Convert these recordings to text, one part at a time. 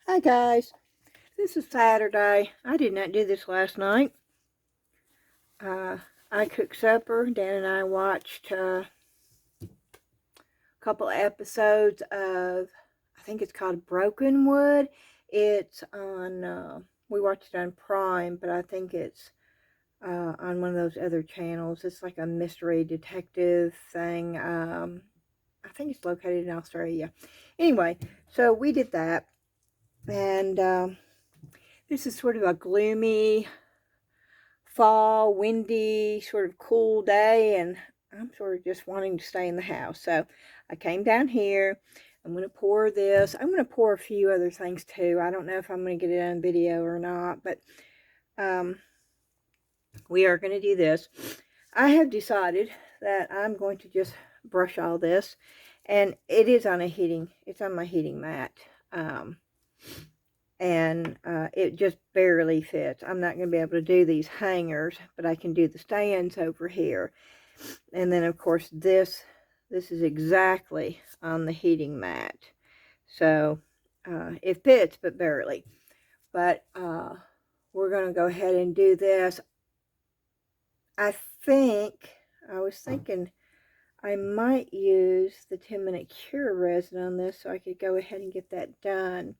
Hi guys, this is Saturday. I did not do this last night. I cooked supper. Dan and I watched a couple episodes of, I think it's called Broken Wood. It's on, we watched it on Prime, but I think it's on one of those other channels. It's like a mystery detective thing. I think it's located in Australia. Anyway, so we did that, and this is sort of a gloomy fall, windy, sort of cool day, and I'm sort of just wanting to stay in the house. So I came down here. I'm going to pour this. I'm going to pour a few other things too. I don't know if I'm going to get it on video or not, but we are going to do this. I have decided that I'm going to just brush all this, and it is on it's on my heating mat. And it just barely fits. I'm not going to be able to do these hangers, but I can do the stands over here. And then of course this is exactly on the heating mat, so it fits but barely. But we're going to go ahead and do this. I was thinking I might use the 10-minute cure resin on this so I could go ahead and get that done.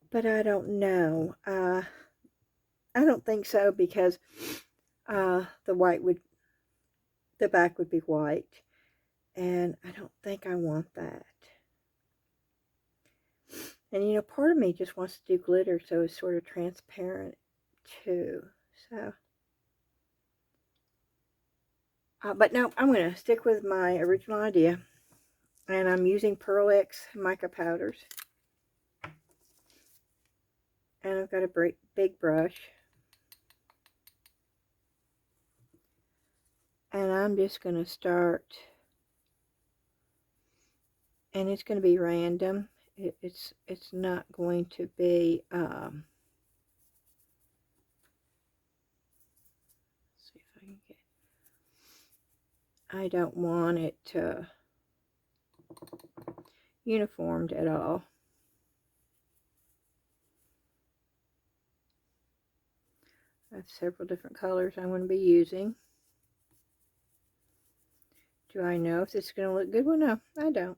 But I don't know. I don't think so, because the back would be white, and I don't think I want that. And you know, part of me just wants to do glitter so it's sort of transparent too. So, but no, I'm going to stick with my original idea, and I'm using Pearl X mica powders. And I've got a big brush. And I'm just going to start, and it's going to be random. It's not going to be, let's see if I can get, I don't want it uniformed at all. I have several different colors I'm going to be using. Do I know if this is going to look good? Well, no, I don't.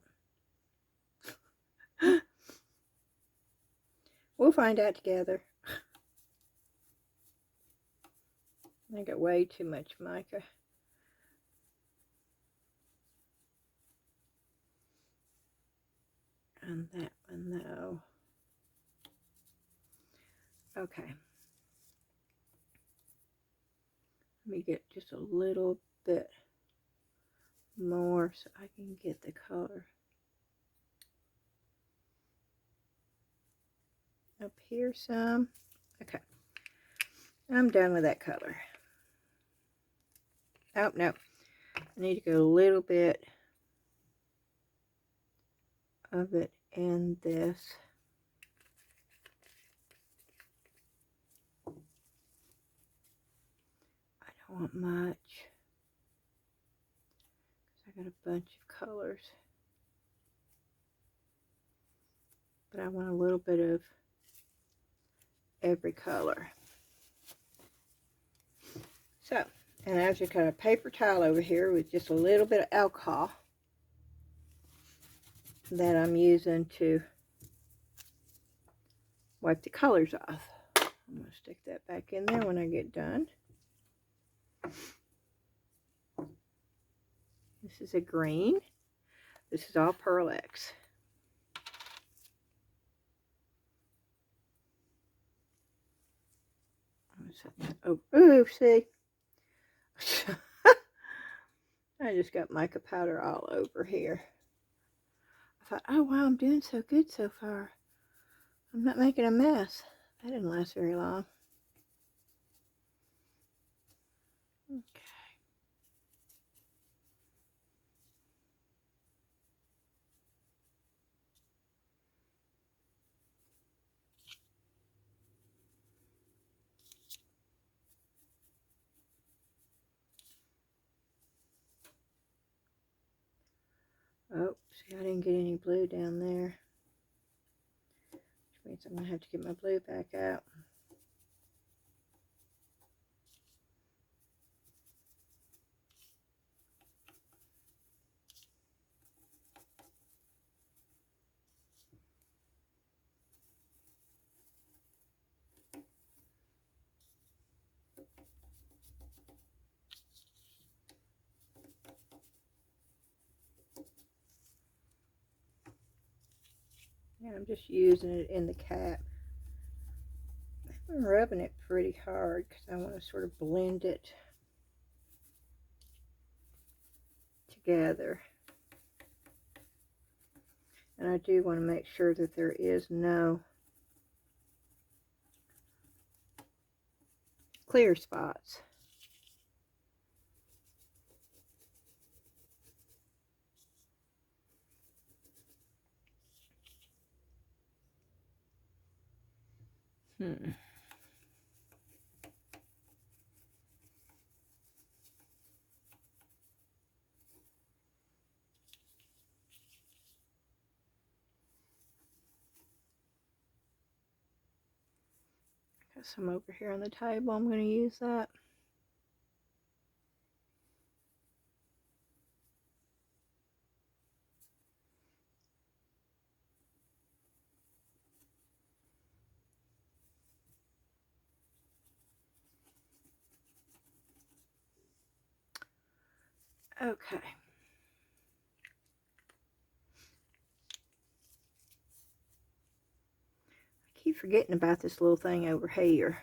We'll find out together. I got way too much mica. And that one, though. Okay. Let me get just a little bit more so I can get the color up here some. Okay. I'm done with that color. Oh, no. I need to go a little bit of it in this. I don't want much, because I got a bunch of colors. But I want a little bit of every color. So, and I've just got a paper towel over here with just a little bit of alcohol that I'm using to wipe the colors off. I'm going to stick that back in there when I get done. This is a green. This is all Pearl X. Oh, see? I just got mica powder all over here. I thought, oh wow, I'm doing so good so far. I'm not making a mess. That didn't last very long. Okay. Oh, see, I didn't get any blue down there. Which means I'm going to have to get my blue back out. And I'm just using it in the cap. I'm rubbing it pretty hard because I want to sort of blend it together. And I do want to make sure that there is no clear spots. Got some over here on the table. I'm going to use that. Okay. I keep forgetting about this little thing over here.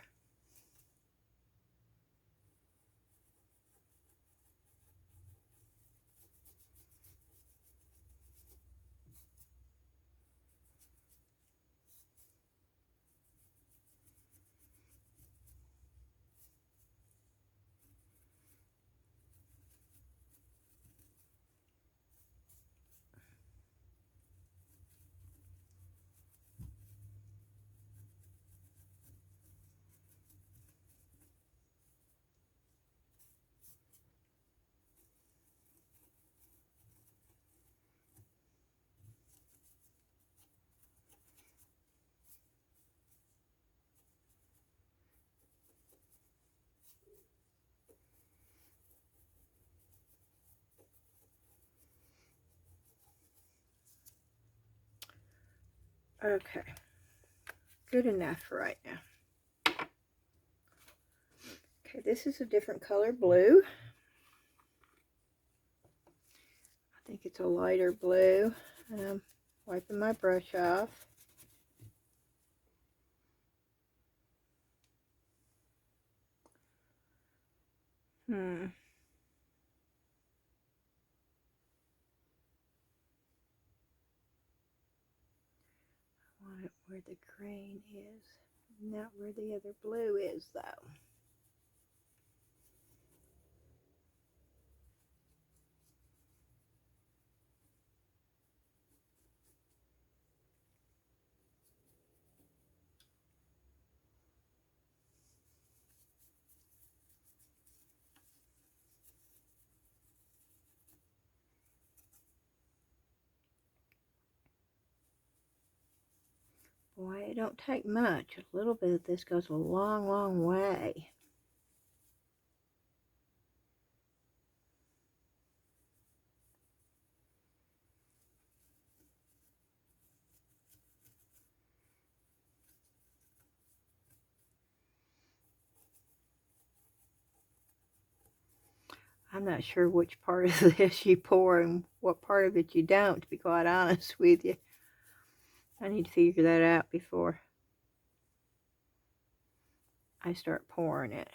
Okay. Good enough for right now. Okay, this is a different color blue. I think it's a lighter blue. And I'm wiping my brush off. I want it where the green is, not where the other blue is, though. Boy, it don't take much. A little bit of this goes a long, long way. I'm not sure which part of this you pour and what part of it you don't, to be quite honest with you. I need to figure that out before I start pouring it.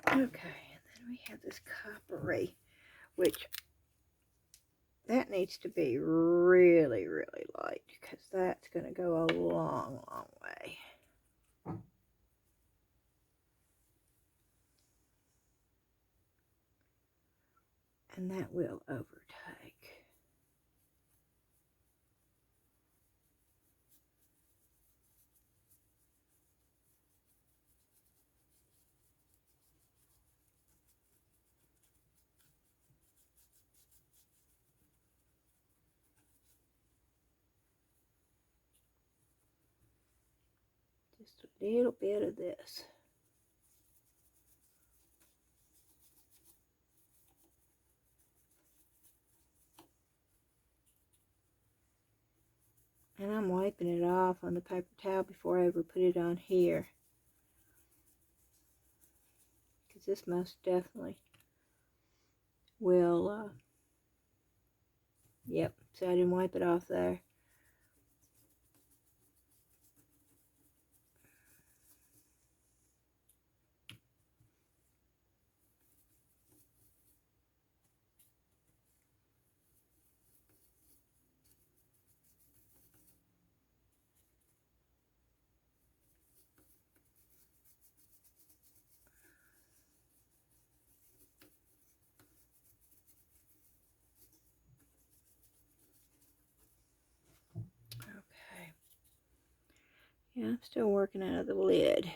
Okay, and then we have this coppery, which that needs to be really, really light because that's going to go a long, long way. And that will overtake. Just a little bit of this. And I'm wiping it off on the paper towel before I ever put it on here. Because this most definitely will, yep, so I didn't wipe it off there. Okay. Yeah, I'm still working out of the lid.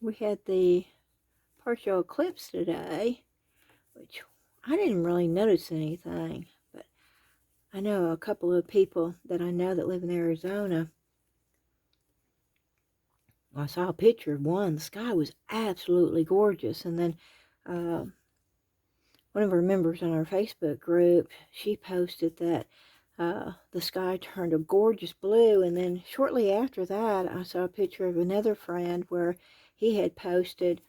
We had the partial eclipse today, which I didn't really notice anything, but I know a couple of people that I know that live in Arizona. I saw a picture of one. The sky was absolutely gorgeous, and then one of our members on our Facebook group, she posted that the sky turned a gorgeous blue, and then shortly after that I saw a picture of another friend where he had posted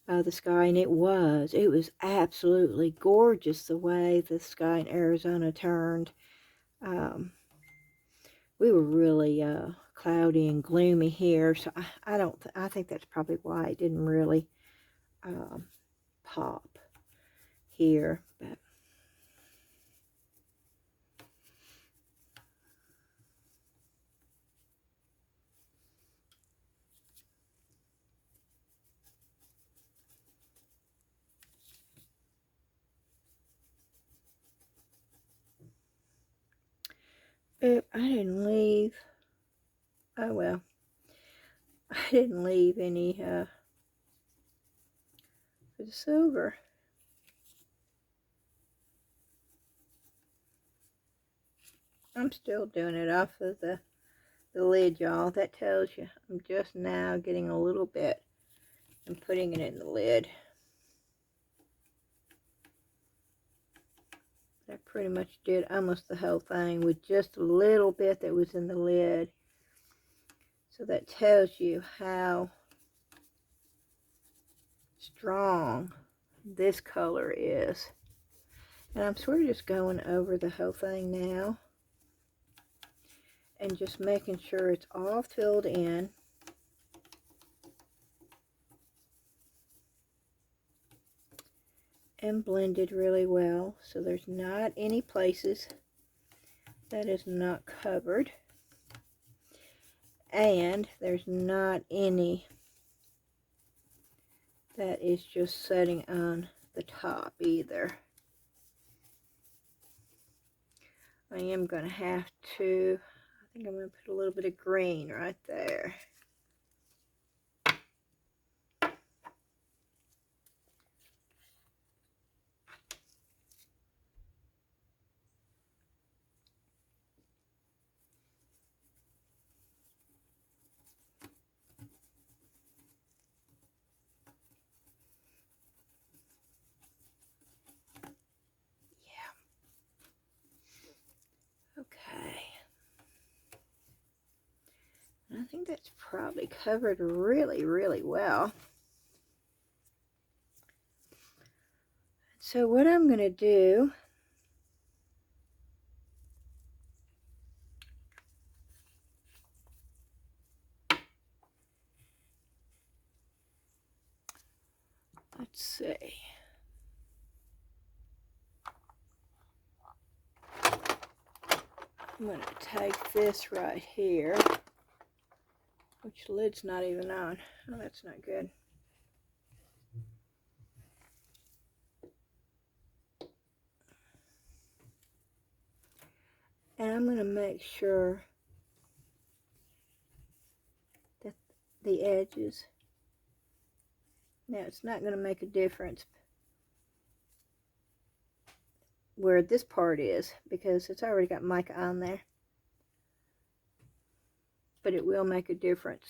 the sky, and it was absolutely gorgeous the way the sky in Arizona turned. We were really cloudy and gloomy here, so I think that's probably why it didn't really pop here, but I didn't leave. Oh well, I didn't leave any for the silver. I'm still doing it off of the lid, y'all. That tells you I'm just now getting a little bit and putting it in the lid. I pretty much did almost the whole thing with just a little bit that was in the lid. So that tells you how strong this color is. And I'm sort of just going over the whole thing now and just making sure it's all filled in. And blended really well, so there's not any places that is not covered, and there's not any that is just setting on the top either. I am going to have to, I think I'm going to put a little bit of green right there. Okay. I think that's probably covered really, really well. So what I'm going to do, let's see. I'm going to take this right here. which the lid's not even on. Oh, that's not good. And I'm going to make sure that the edges, now it's not going to make a difference where this part is because it's already got mica on there, but it will make a difference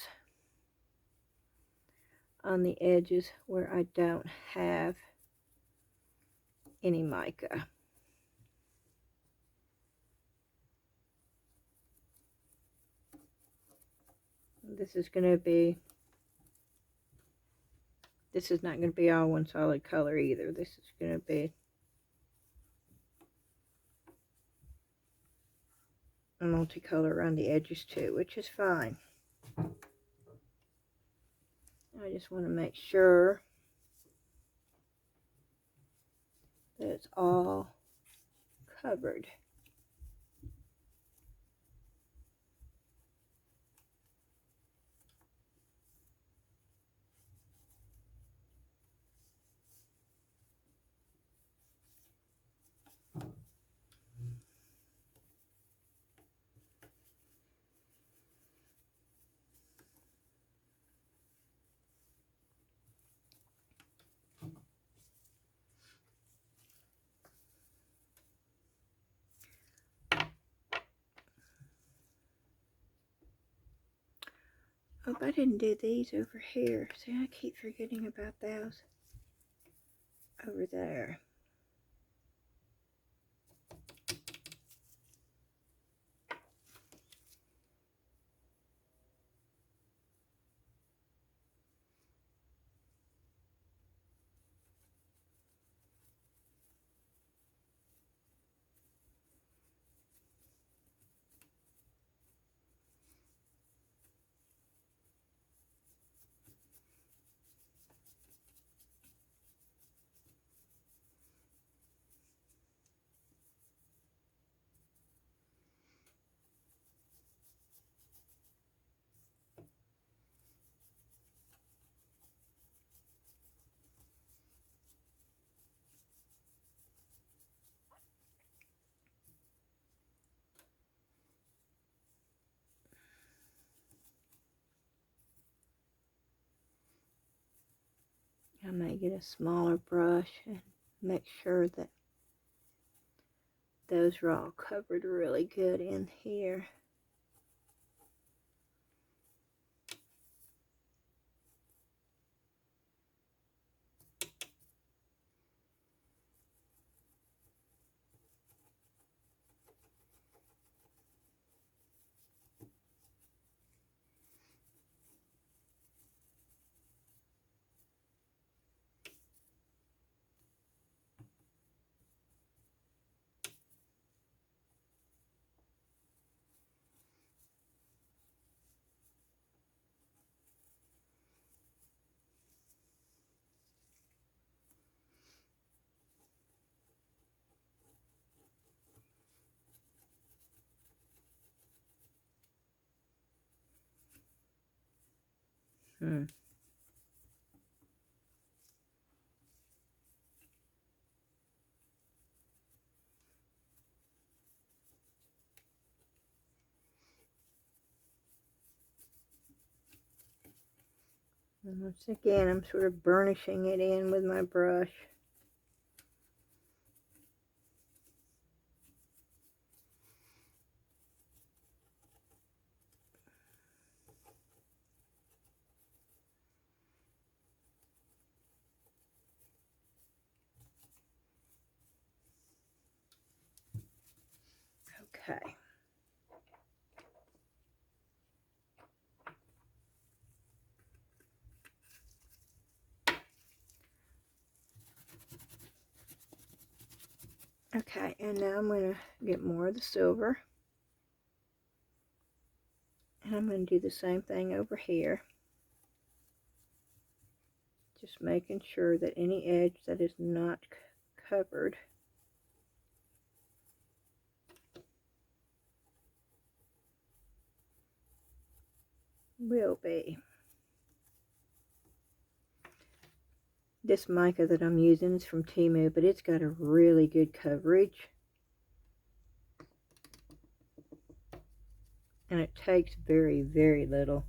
on the edges where I don't have any mica. This is going to be, this is not going to be all one solid color either. This is going to be a multicolor around the edges too, which is fine. I just want to make sure that it's all covered. Oh, I didn't do these over here. See, I keep forgetting about those over there. I may get a smaller brush and make sure that those are all covered really good in here. Hmm. And once again, I'm sort of burnishing it in with my brush. Okay. Okay, and now I'm going to get more of the silver. And I'm going to do the same thing over here. Just making sure that any edge that is not covered will be. This mica that I'm using is from TEMU, but it's got a really good coverage. And it takes very, very little.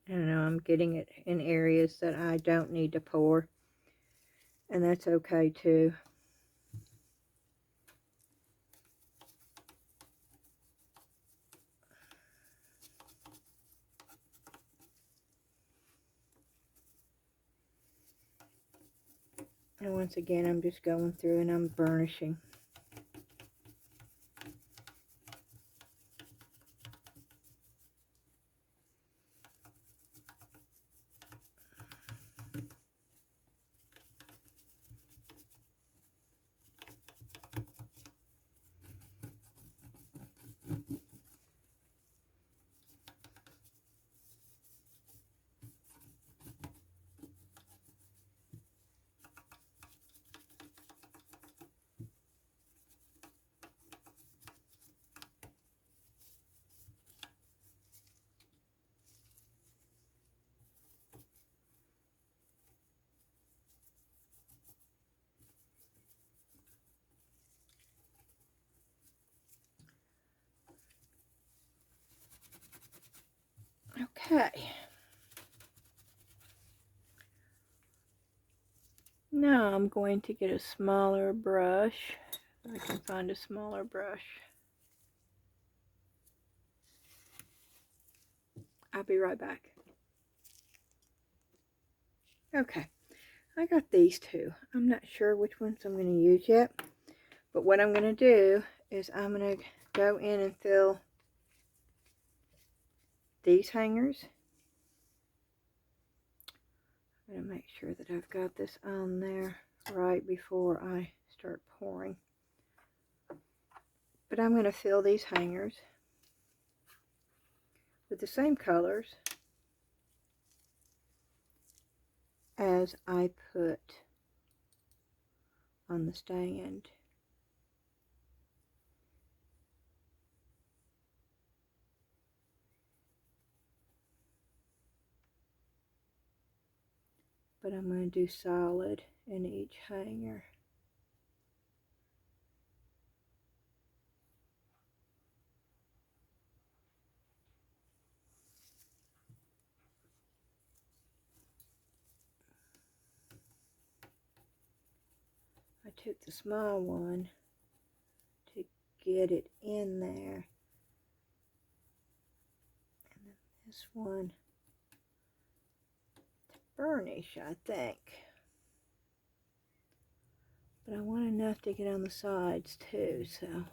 I don't know, I'm getting it in areas that I don't need to pour. And that's okay too. And once again, I'm just going through and I'm burnishing. Okay. Now I'm going to get a smaller brush. I can find a smaller brush. I'll be right back. Okay, I got these two. I'm not sure which ones I'm going to use yet. But what I'm going to do is I'm going to go in and fill these hangers. I'm going to make sure that I've got this on there right before I start pouring. But I'm going to fill these hangers with the same colors as I put on the stand. But I'm going to do solid in each hanger. I took the small one to get it in there. And then this one to burnish, I think. But I want enough to get on the sides too, so.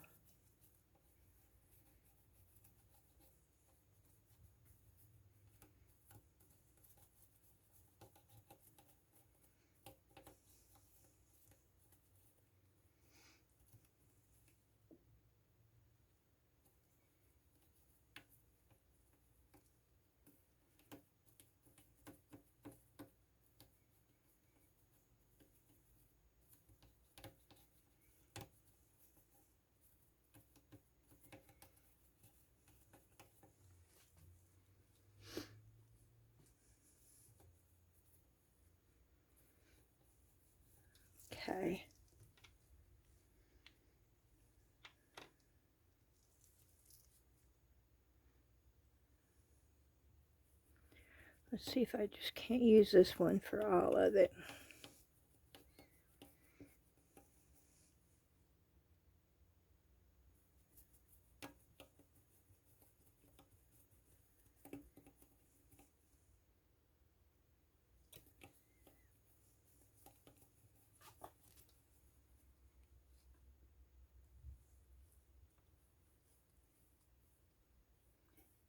Okay. Let's see if I just can't use this one for all of it.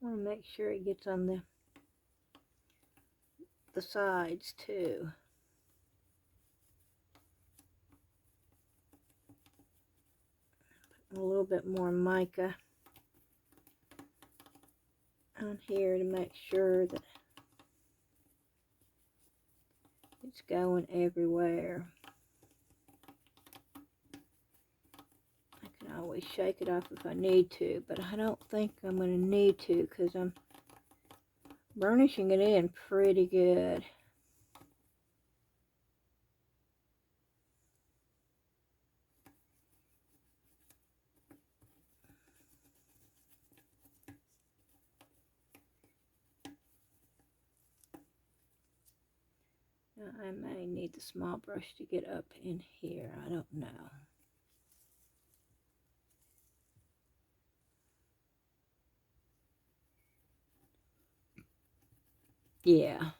I want to make sure it gets on the sides too. a little bit more mica on here to make sure that it's going everywhere. I can always shake it off if I need to, but I don't think I'm going to need to because I'm burnishing it in pretty good. Now, I may need the small brush to get up in here. I don't know. Yeah,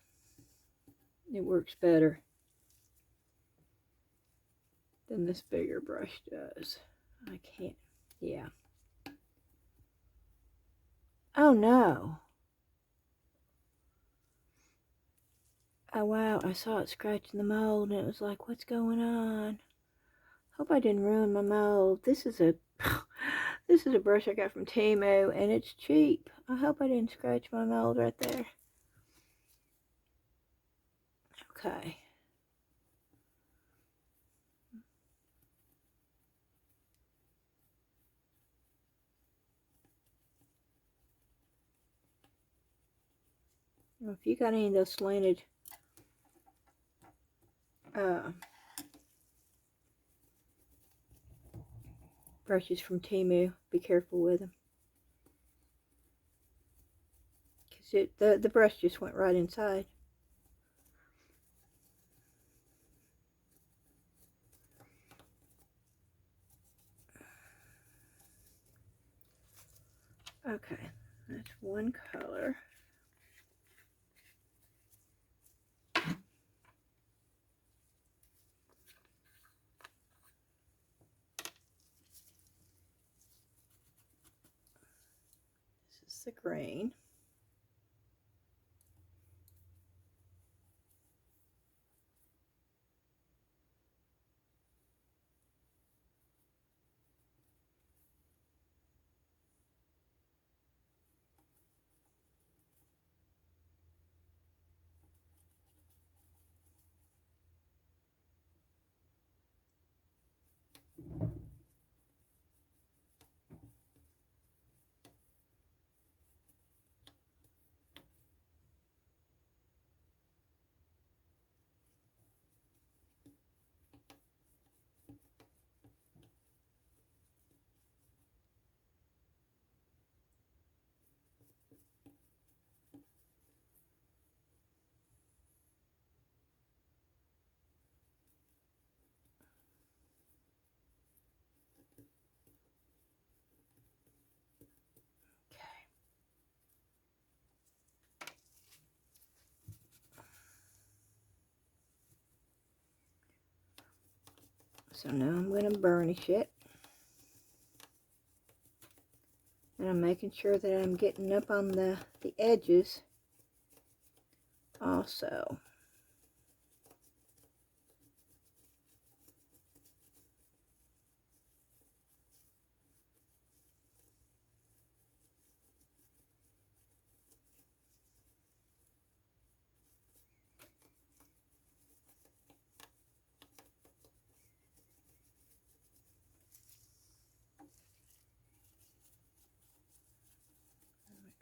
it works better than this bigger brush does. I can't. Yeah. Oh no. Oh wow, I saw it scratching the mold and it was like, what's going on? Hope I didn't ruin my mold. This is a this is a brush I got from TEMU and it's cheap. I hope I didn't scratch my mold right there. Okay. Well, if you got any of those slanted brushes from TEMU, be careful with them. Because the brush just went right inside. Okay, that's one color. This is the green. So now I'm going to burnish it. And I'm making sure that I'm getting up on the edges also.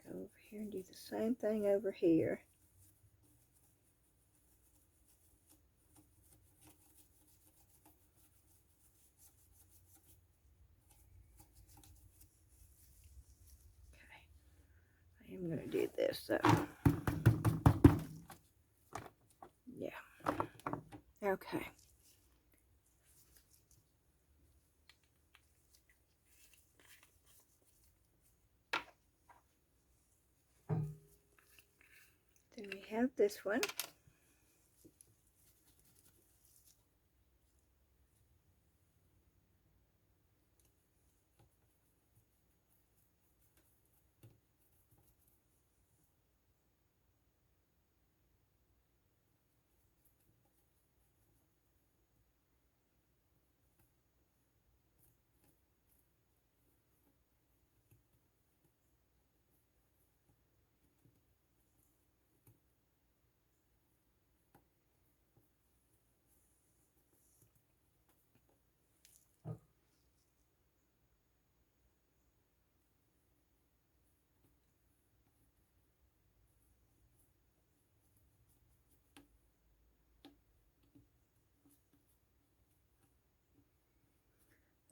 Go over here and do the same thing over here. Okay, I am going to do this though. Yeah. Okay. Then we have this one.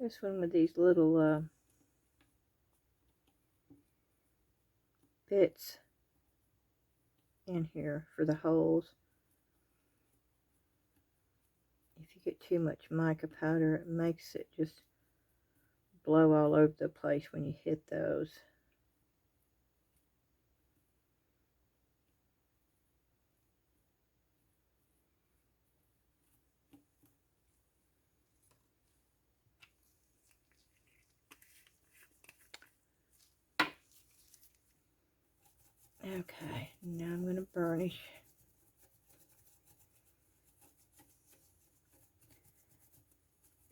This one with these little bits in here for the holes. If you get too much mica powder, it makes it just blow all over the place when you hit those. Okay, now I'm going to burnish.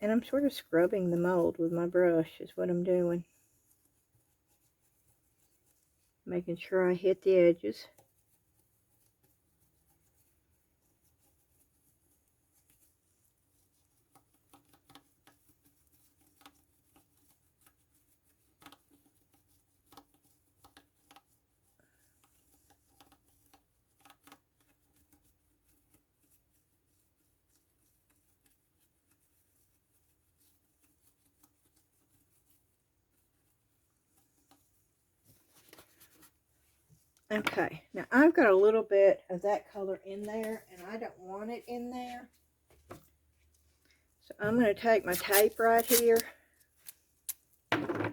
And I'm sort of scrubbing the mold with my brush is what I'm doing. Making sure I hit the edges. Okay, now I've got a little bit of that color in there, and I don't want it in there. So I'm going to take my tape right here. I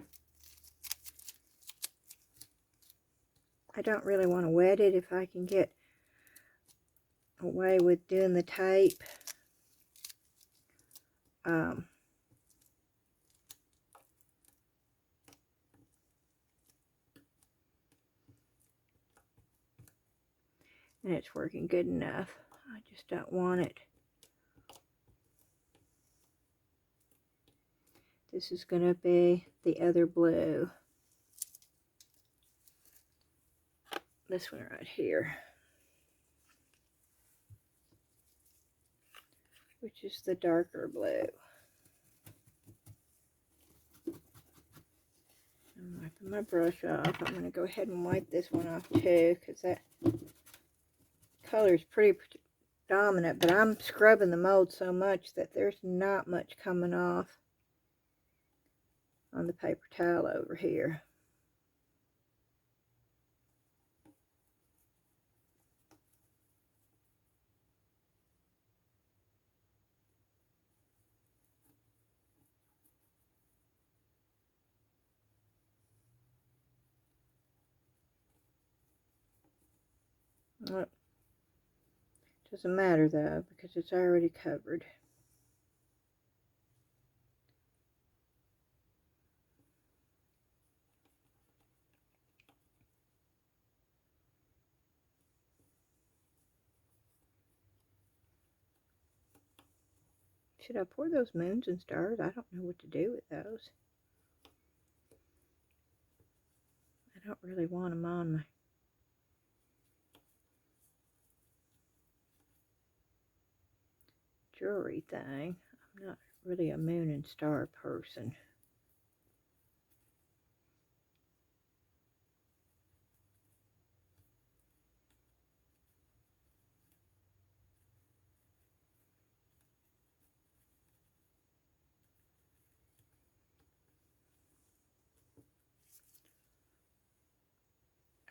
don't really want to wet it if I can get away with doing the tape. And it's working good enough. I just don't want it. This is going to be the other blue. This one right here. Which is the darker blue. I'm wiping my brush off. I'm going to go ahead and wipe this one off too, because that color is pretty dominant, but I'm scrubbing the mold so much that there's not much coming off on the paper towel over here. Well, doesn't matter though, because it's already covered. Should I pour those moons and stars? I don't know what to do with those. I don't really want them on my jewelry thing. I'm not really a moon and star person.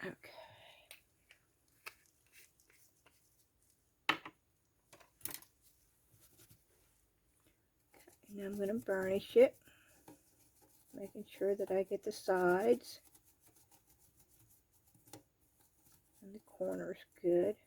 Okay. Now I'm going to burnish it, making sure that I get the sides and the corners good.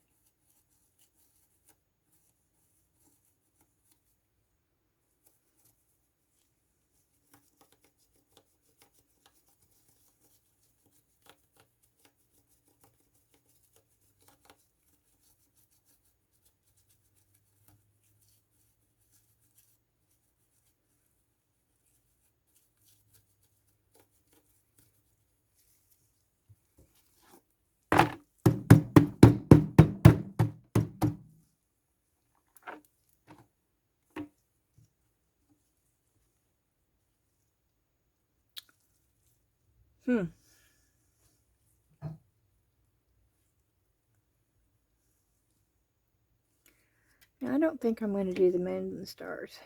Now, I don't think I'm going to do the moon and the stars.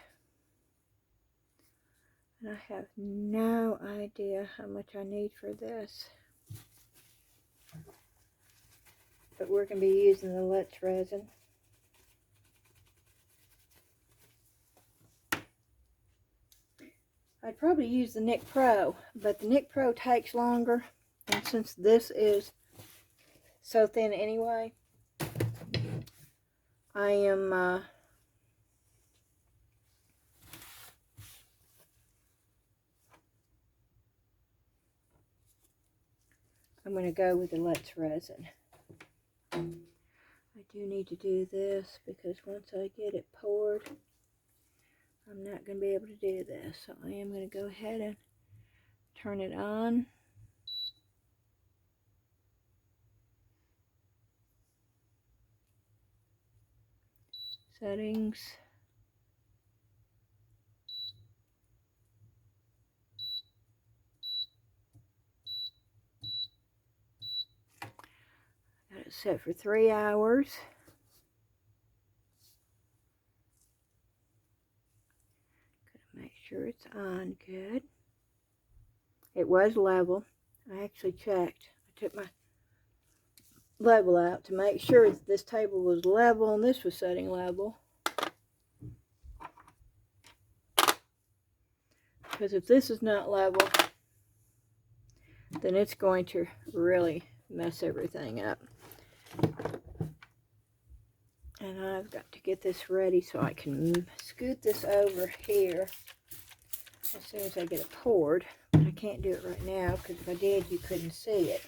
And I have no idea how much I need for this. But we're going to be using the Let's resin. I'd probably use the Nick Pro, but the Nick Pro takes longer. And since this is so thin anyway, I am I'm going to go with the Let's resin. I do need to do this because once I get it poured, I'm not going to be able to do this. So I am going to go ahead and turn it on. Settings. Got it set for 3 hours. Gotta make sure it's on good. It was level. I actually checked. I took my level out to make sure that this table was level and this was setting level. Because if this is not level, then it's going to really mess everything up. And I've got to get this ready so I can scoot this over here as soon as I get it poured. But I can't do it right now because if I did, you couldn't see it.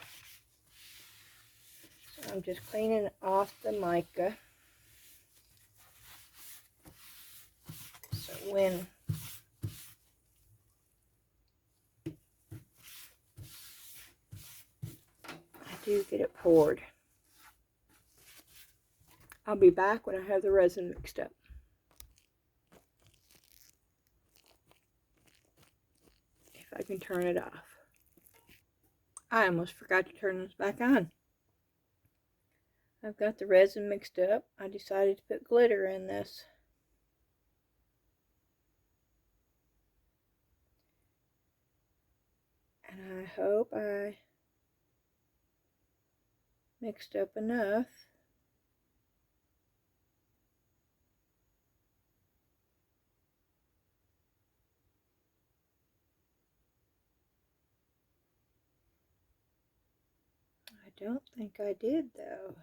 So I'm just cleaning off the mica. So when I do get it poured, I'll be back when I have the resin mixed up. If I can turn it off. I almost forgot to turn this back on. I've got the resin mixed up. I decided to put glitter in this. And I hope I mixed up enough. I don't think I did though.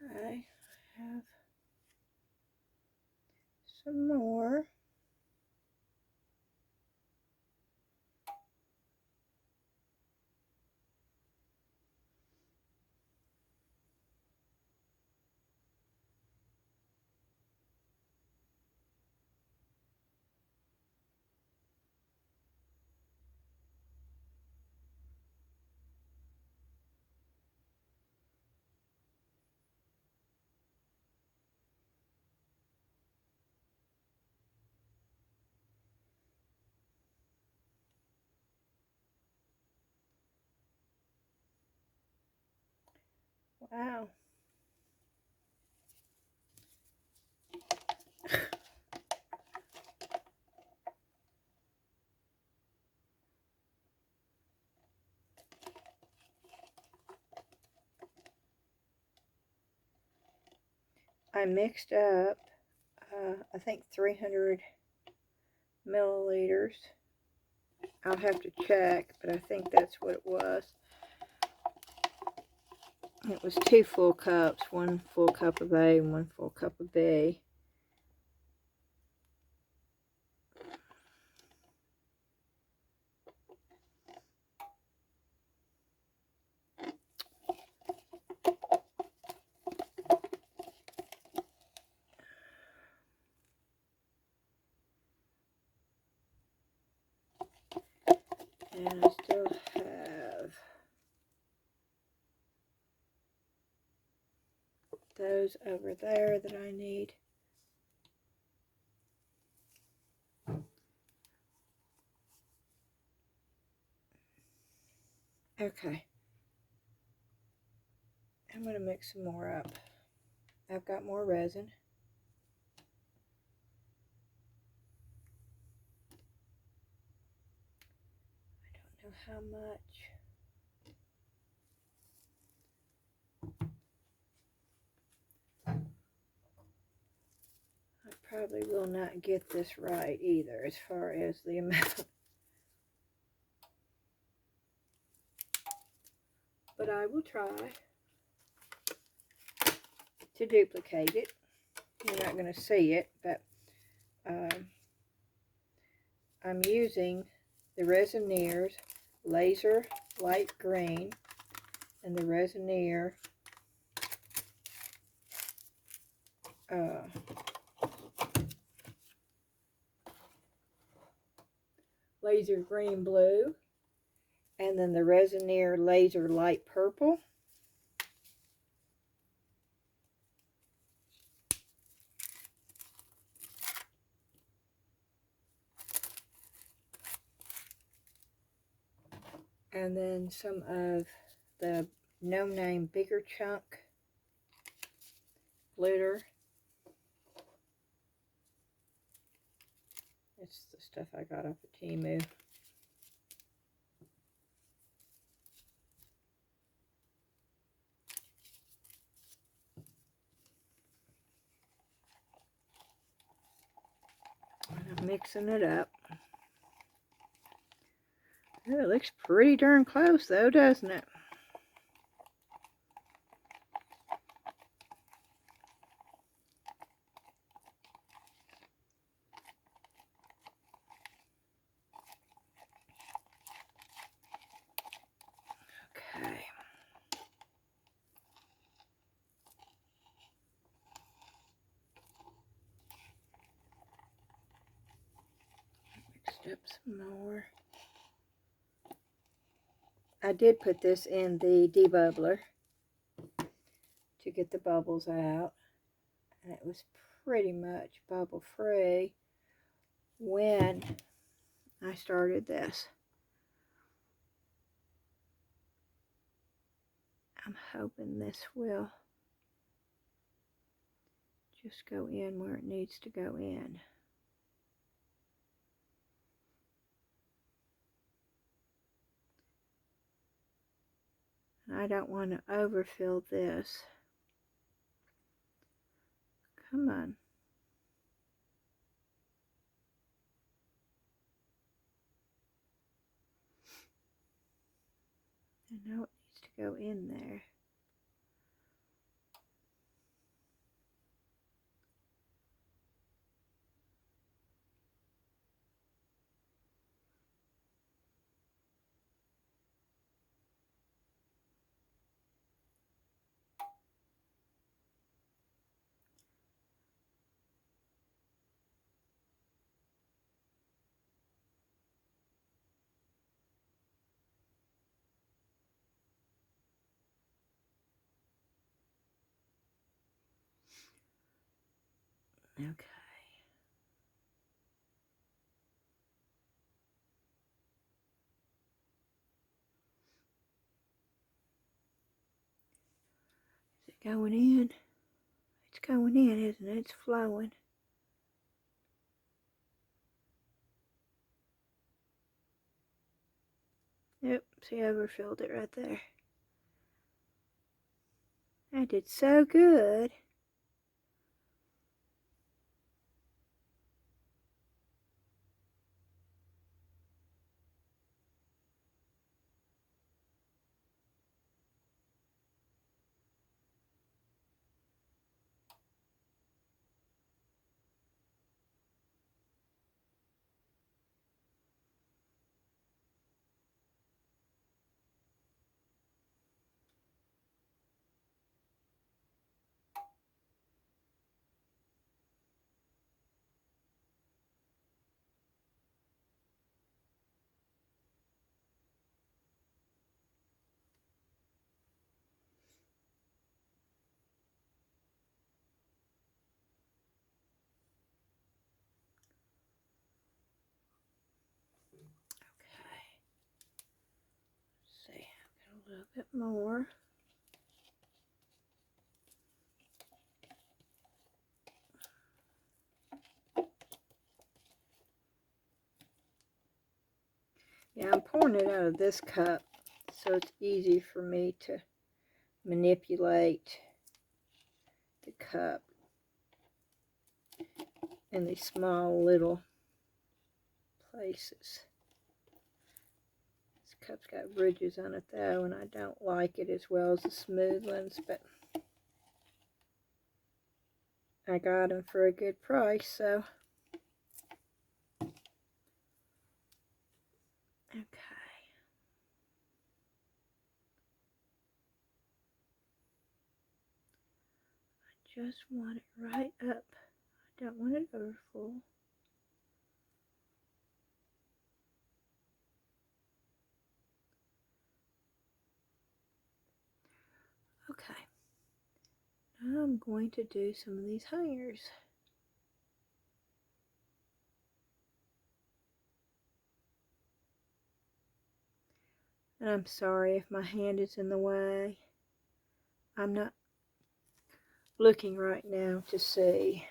Okay, I have some more. Wow. I mixed up, I think 300 milliliters. I'll have to check, but I think that's what it was. It was 2 full cups, 1 full cup of A and 1 full cup of B. And I still have those over there that I need. Okay. I'm going to mix some more up. I've got more resin. I don't know how much. I probably will not get this right either as far as the amount. But I will try to duplicate it. You're not going to see it, but I'm using the Resineer's Laser Light Green and the Resineer Laser Green Blue, and then the Resineer Laser Light Purple. And then some of the No Name Bigger Chunk glitter. It's the stuff I got off of TEMU. And I'm mixing it up. Oh, it looks pretty darn close though, doesn't it? Okay. Mixed up some more. I did put this in the debubbler to get the bubbles out, and it was pretty much bubble free when I started this. I'm hoping this will just go in where it needs to go in. I don't want to overfill this. Come on. I know it needs to go in there. Okay. Is it going in? It's going in, isn't it? It's flowing. Yep, see, I overfilled it right there. I did so good. little bit more. Yeah, I'm pouring it out of this cup, so it's easy for me to manipulate the cup in these small little places. This cup's got ridges on it though, and I don't like it as well as the smooth ones, but I got them for a good price, so. Okay. I just want it right up. I don't want it over full. Okay. Now I'm going to do some of these hangers. And I'm sorry if my hand is in the way. I'm not looking right now to see.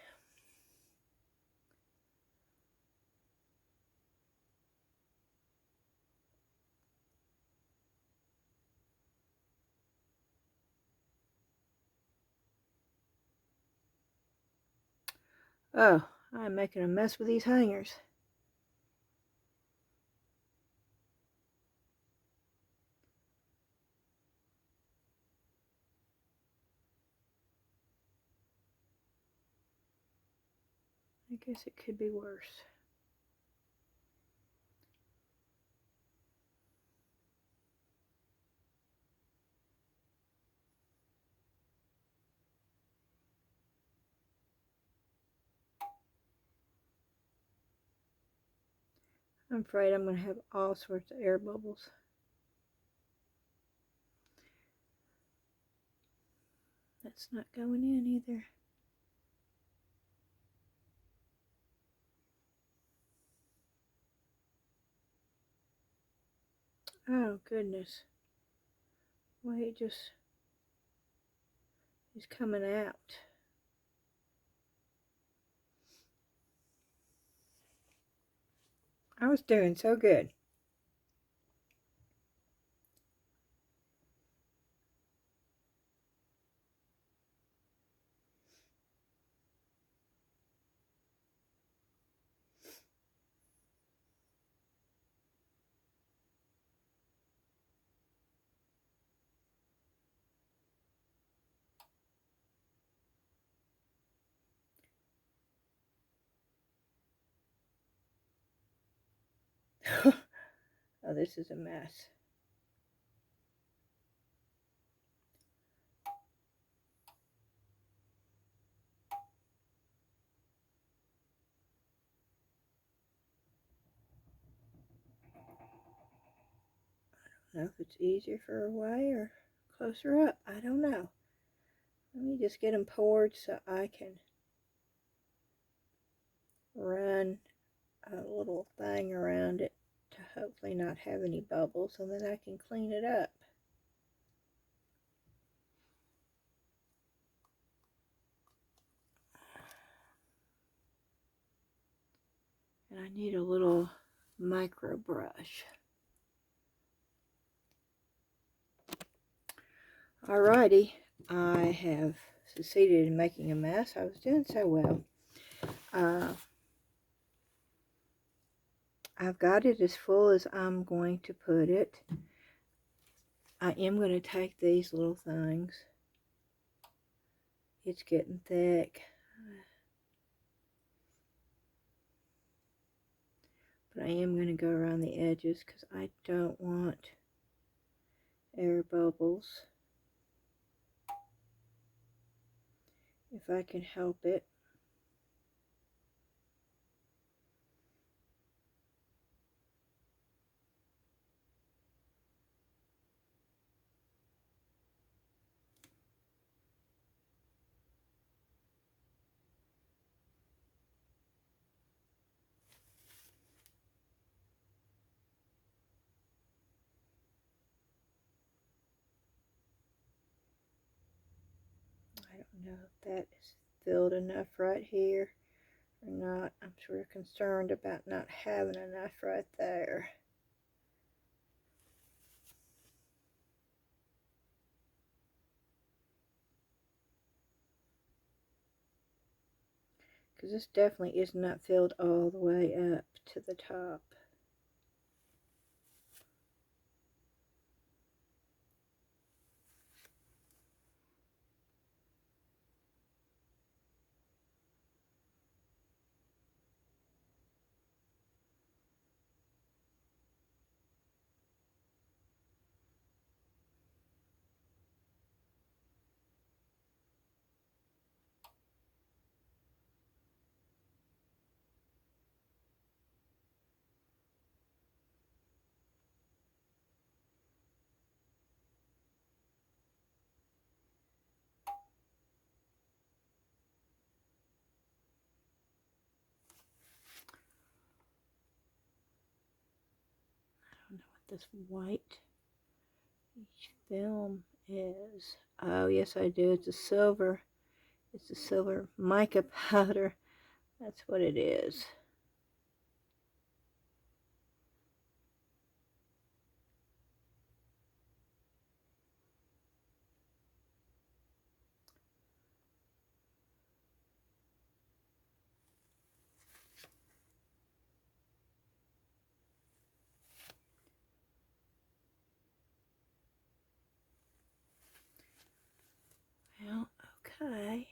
Oh, I'm making a mess with these hangers. I guess it could be worse. I'm afraid I'm going to have all sorts of air bubbles. That's not going in either. Oh, goodness. Well, it just is coming out. I was doing so good. Oh, this is a mess. I don't know if it's easier for away or closer up. I don't know. Let me just get them poured so I can run a little thing around it to hopefully not have any bubbles, and then I can clean it up. And I need a little micro brush. Alrighty, I have succeeded in making a mess. I was doing so well. I've got it as full as I'm going to put it. I am going to take these little things. It's getting thick. But I am going to go around the edges because I don't want air bubbles. If I can help it. don't know if that is filled enough right here or not. I'm sort of concerned about not having enough right there. Because this definitely is not filled all the way up to the top. I don't know what this white film is. Oh, yes, I do. It's a silver. It's a silver mica powder. That's what it is. Well, okay.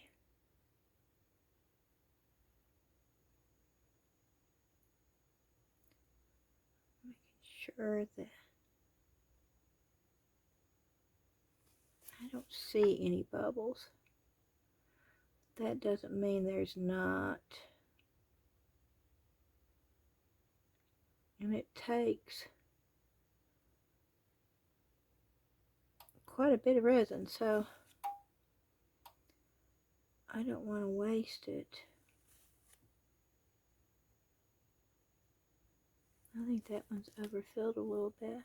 Making sure that I don't see any bubbles. That doesn't mean there's not. And it takes quite a bit of resin, so I don't want to waste it. I think that one's overfilled a little bit.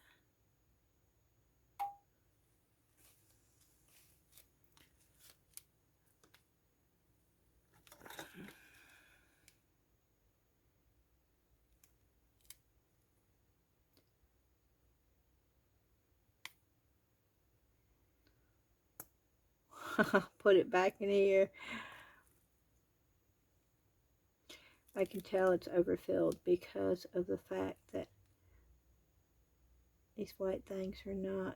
Put it back in here. I can tell it's overfilled because of the fact that these white things are not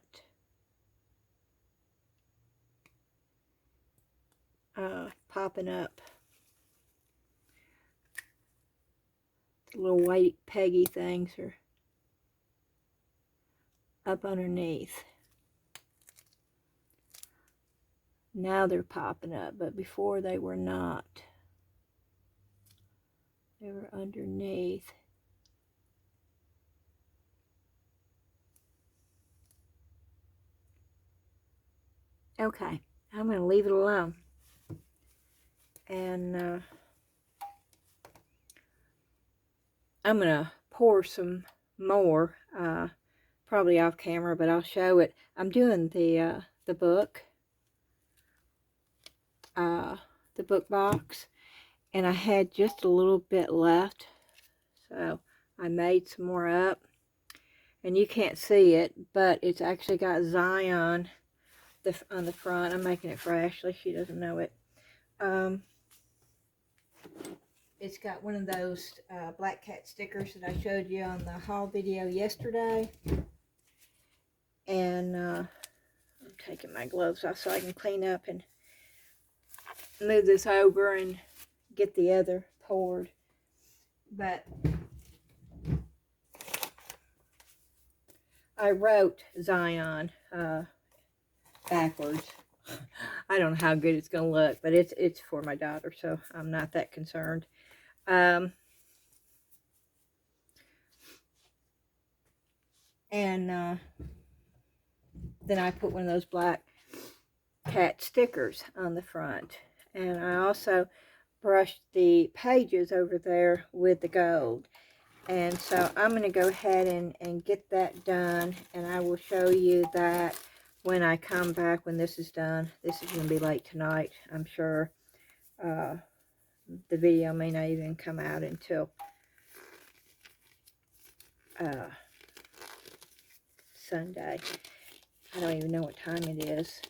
popping up. The little white peggy things are up underneath. Now they're popping up, but before they were not. They were underneath. Okay, I'm going to leave it alone. And I'm going to pour some more, probably off camera, but I'll show it. I'm doing the book box, and I had just a little bit left, so I made some more up, and you can't see it, but it's actually got Zion on the front. I'm making it for Ashley. She doesn't know it. It's got one of those black cat stickers that I showed you on the haul video yesterday. And I'm taking my gloves off so I can clean up and move this over and get the other poured. But I wrote Zion backwards. I don't know how good it's going to look, but it's for my daughter, so I'm not that concerned. Then I put one of those black cat stickers on the front. And I also brushed the pages over there with the gold. And so I'm going to go ahead and get that done, and I will show you that when I come back, when this is done. This is going to be late tonight, I'm sure. The video may not even come out until Sunday. I don't even know what time it is.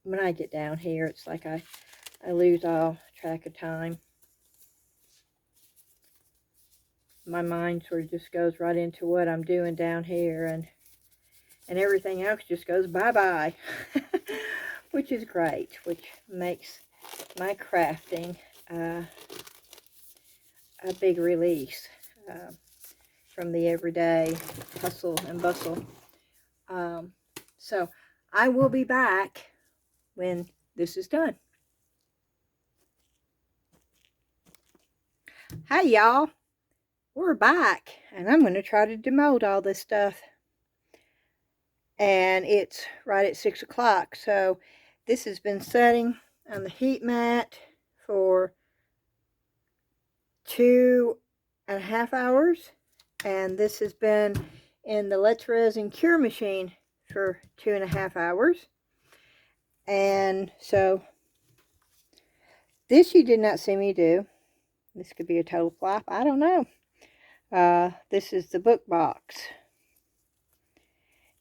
When I get down here, it's like I lose all track of time. My mind sort of just goes right into what I'm doing down here, and everything else just goes bye-bye. Which is great, which makes my crafting a big release from the everyday hustle and bustle. So I will be back when this is done. Hi y'all, we're back, and I'm going to try to demold all this stuff. And it's right at 6 o'clock, so this has been setting on the heat mat for 2.5 hours, and this has been in the Let's Resin cure machine for 2.5 hours. And so this you did not see me do. This could be a total flop, I don't know. This is the book box,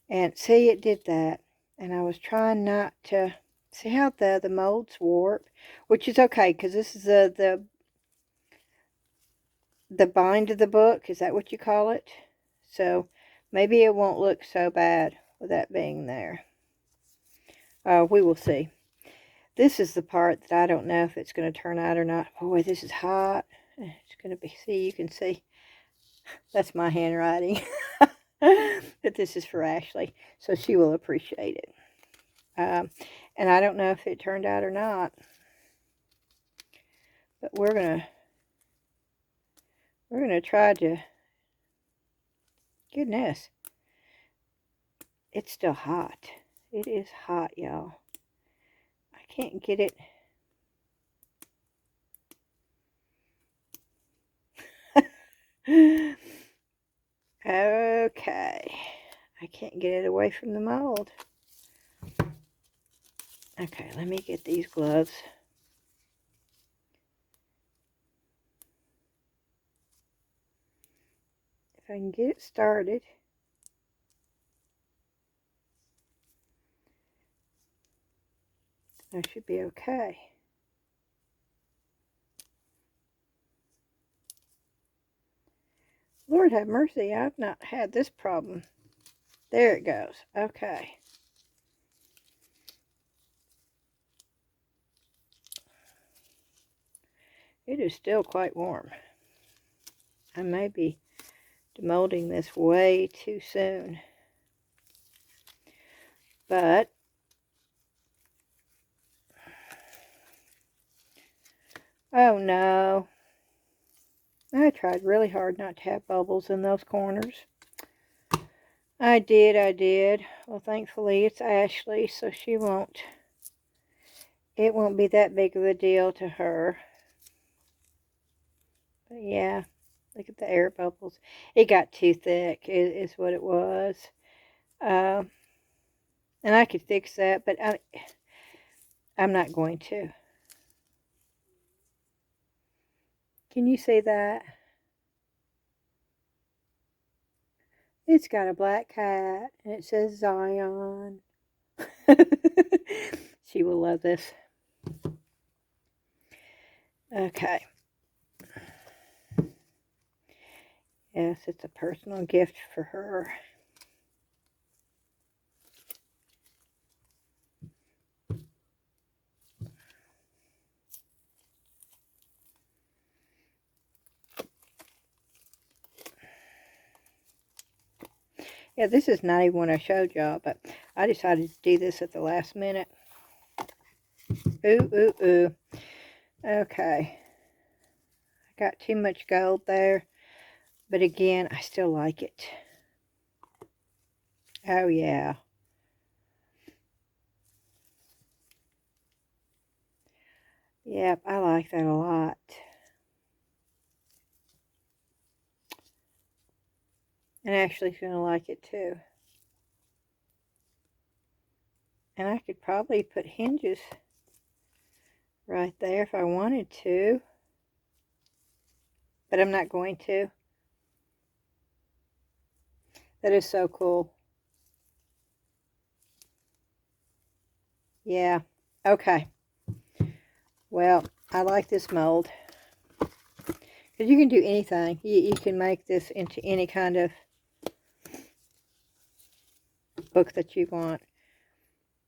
and see, it did that, and I was trying not to see how the molds warp, which is okay because this is the bind of the book. Is that what you call it? So maybe it won't look so bad with that being there. We will see. This is the part that I don't know if it's going to turn out or not. Boy, this is hot. It's going to be, see, you can see. That's my handwriting. But this is for Ashley, so she will appreciate it. And I don't know if it turned out or not. But we're gonna try to. Goodness, it's still hot. It is hot, y'all. I can't get it. Okay, I can't get it away from the mold. Okay, let me get these gloves. If I can get it started. I should be okay. Lord have mercy, I've not had this problem. There it goes. Okay. It is still quite warm. I may be demolding this way too soon. But oh no. I tried really hard not to have bubbles in those corners. I did. Well, thankfully it's Ashley, so it won't be that big of a deal to her. But yeah, look at the air bubbles. It got too thick, is what it was. And I could fix that, but I'm not going to. Can you see that? It's got a black cat, and it says Zion. She will love this. Okay. Yes, it's a personal gift for her. Yeah, this is not even what I showed y'all, but I decided to do this at the last minute. Ooh. Okay. I got too much gold there, but again, I still like it. Oh, yeah. Yep, I like that a lot. And Ashley's going to like it too. And I could probably put hinges right there if I wanted to. But I'm not going to. That is so cool. Yeah. Okay. Well, I like this mold. Because you can do anything. You can make this into any kind of book that you want.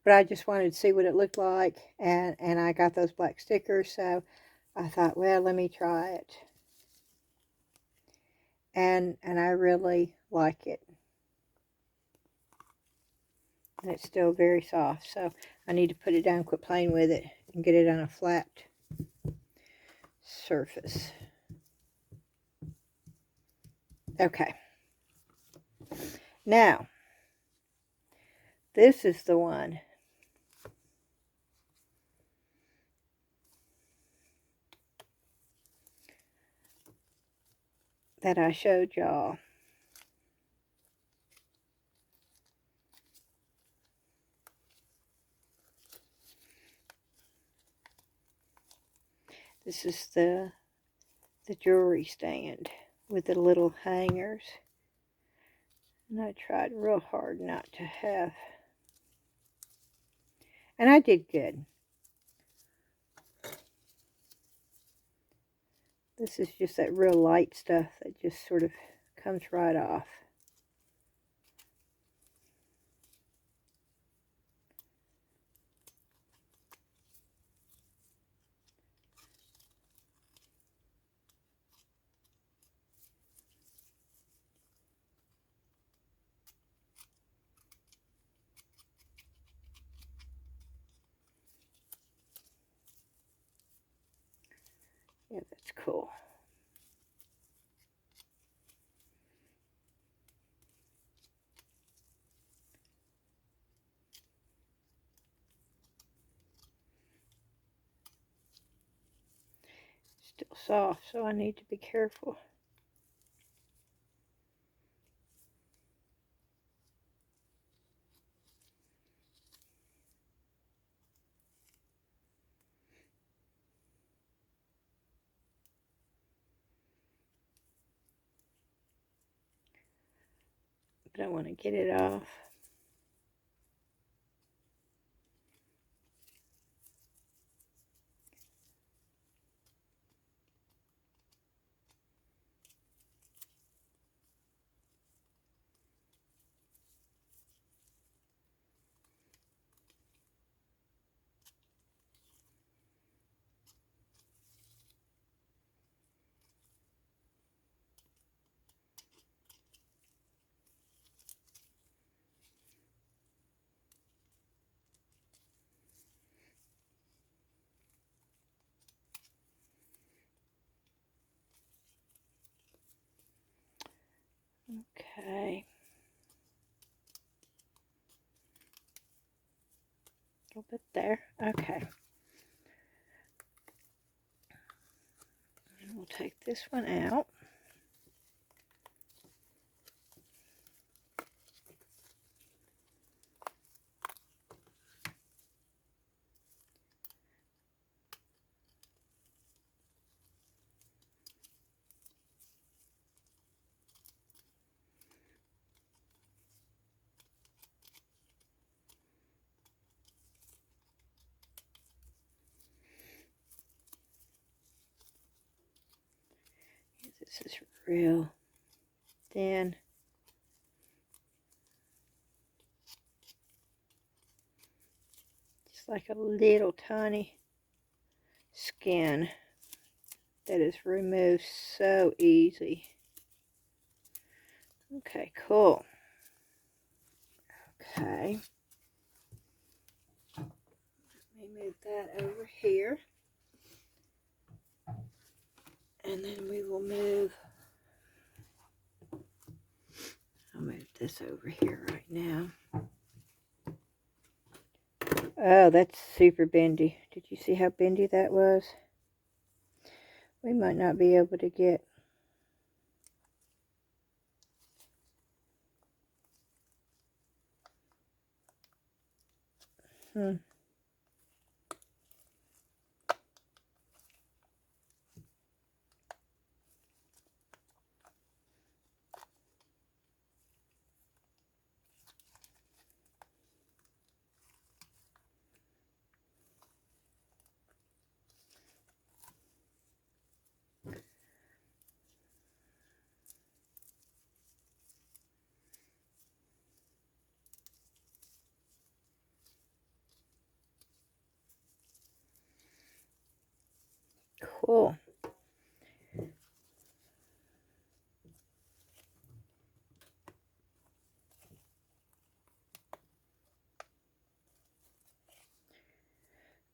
But I just wanted to see what it looked like. And I got those black stickers. So I thought, well, let me try it. And I really like it. And it's still very soft. So I need to put it down, quit playing with it, and get it on a flat surface. Okay. Now, this is the one that I showed y'all. This is the jewelry stand with the little hangers. And I tried real hard not to have. And I did good. This is just that real light stuff that just sort of comes right off. Yeah, that's cool. Still soft, so I need to be careful. But I want to get it off. Okay. A little bit there. Okay. And we'll take this one out. This is real thin. Just like a little tiny skin that is removed so easy. Okay, cool. Okay. Let me move that over here. And then we will move, I'll move this over here right now. Oh, that's super bendy. Did you see how bendy that was? We might not be able to get Hmm. Cool.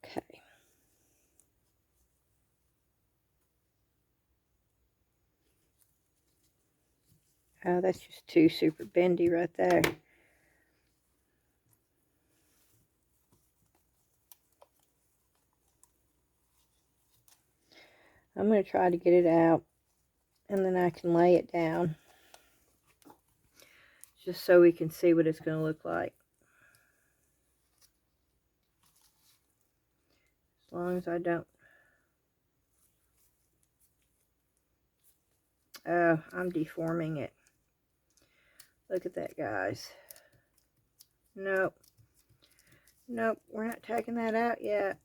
Okay. Oh, that's just too super bendy right there. I'm going to try to get it out, and then I can lay it down, just so we can see what it's going to look like. As long as I don't... Oh, I'm deforming it. Look at that, guys. Nope. Nope, we're not taking that out yet.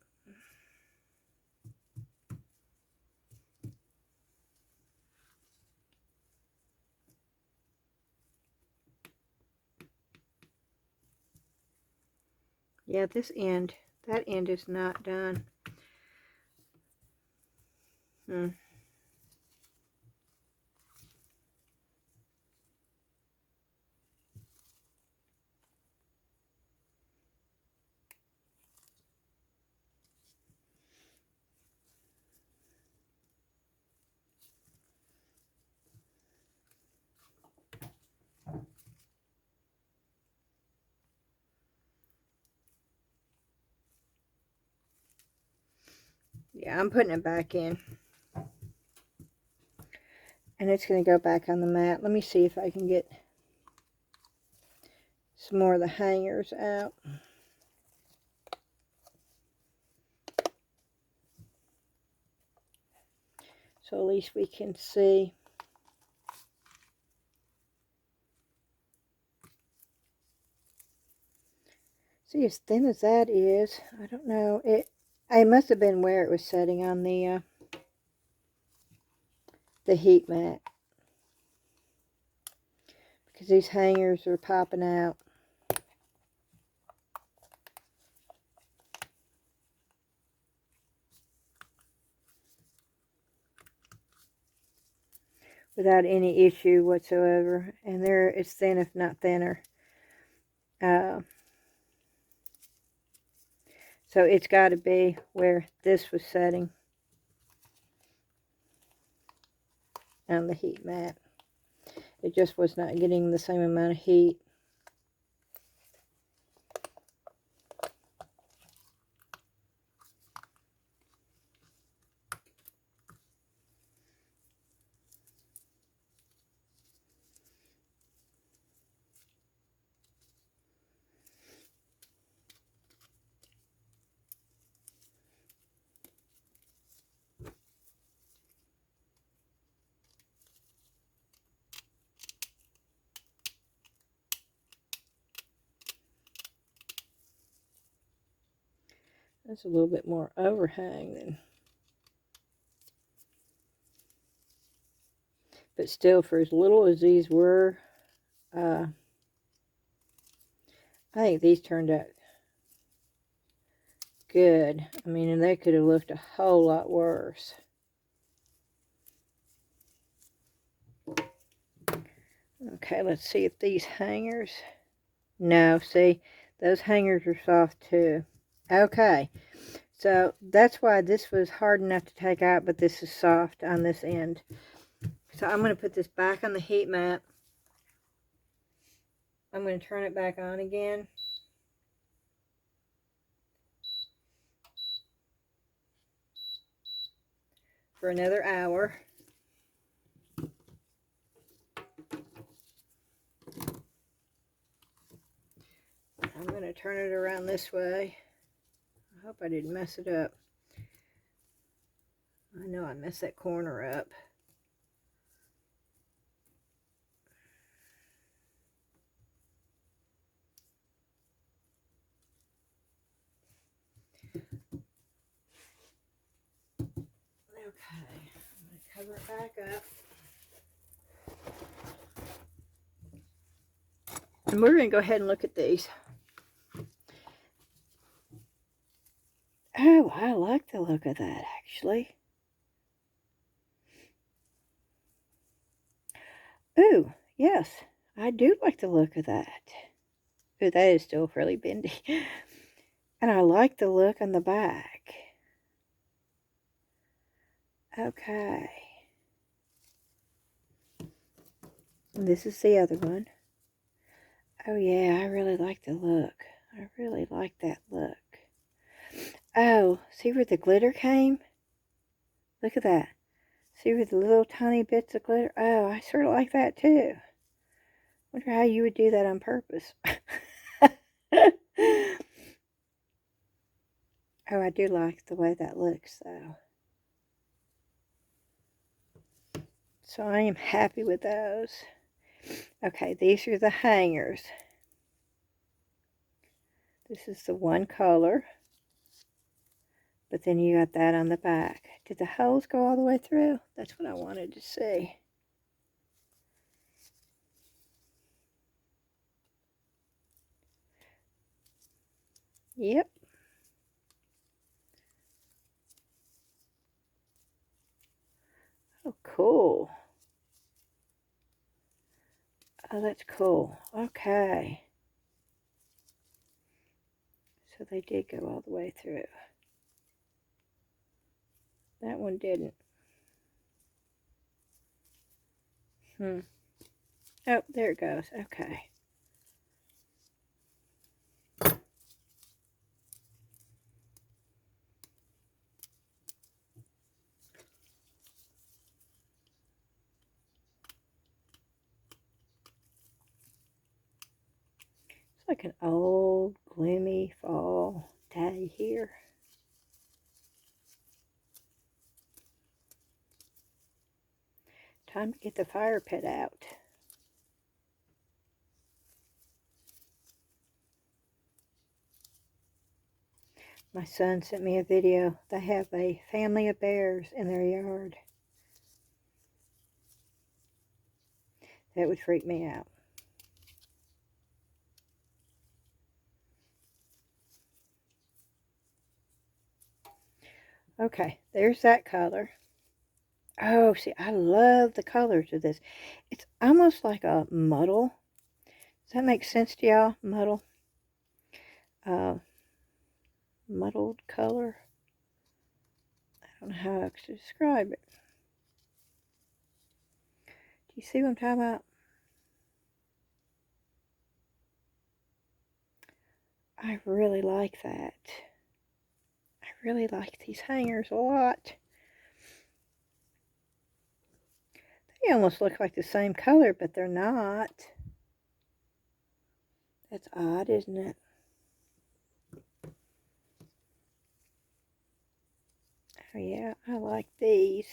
Yeah, this end, that end is not done. Yeah, I'm putting it back in. And it's going to go back on the mat. Let me see if I can get some more of the hangers out. So at least we can see. See, as thin as that is, I don't know. It must have been where it was setting on the heat mat. Because these hangers are popping out. Without any issue whatsoever. And there, it's thin if not thinner. So it's got to be where this was setting on the heat mat. It just was not getting the same amount of heat. That's a little bit more overhang than, but still, for as little as these were, I think these turned out good. I mean, and they could have looked a whole lot worse. Okay, let's see if these hangers, no, see, those hangers are soft too. Okay, so that's why this was hard enough to take out, but this is soft on this end. So I'm going to put this back on the heat mat. I'm going to turn it back on again. For another hour. I'm going to turn it around this way. I hope I didn't mess it up. I know I messed that corner up. Okay, I'm going to cover it back up. And we're going to go ahead and look at these. Oh, I like the look of that, actually. Ooh, yes, I do like the look of that. Ooh, that is still fairly bendy. And I like the look on the back. Okay. And this is the other one. Oh yeah, I really like the look. I really like that look. Oh, see where the glitter came? Look at that. See where the little tiny bits of glitter? Oh, I sort of like that too. Wonder how you would do that on purpose. Oh, I do like the way that looks though. So I am happy with those. Okay, these are the hangers. This is the one color. But then you got that on the back. Did the holes go all the way through? That's what I wanted to see. Yep. Oh, cool. Oh, that's cool. Okay. So they did go all the way through. That one didn't. Oh, there it goes. Okay. It's like an old, gloomy fall day here. Time to get the fire pit out. My son sent me a video. They have a family of bears in their yard. That would freak me out. Okay, there's that color. Oh, see, I love the colors of this. It's almost like a muddle. Does that make sense to y'all? Muddle. Muddled color. I don't know how else to describe it. Do you see what I'm talking about? I really like that. I really like these hangers a lot. They almost look like the same color, but they're not. That's odd, isn't it? Oh yeah, I like these.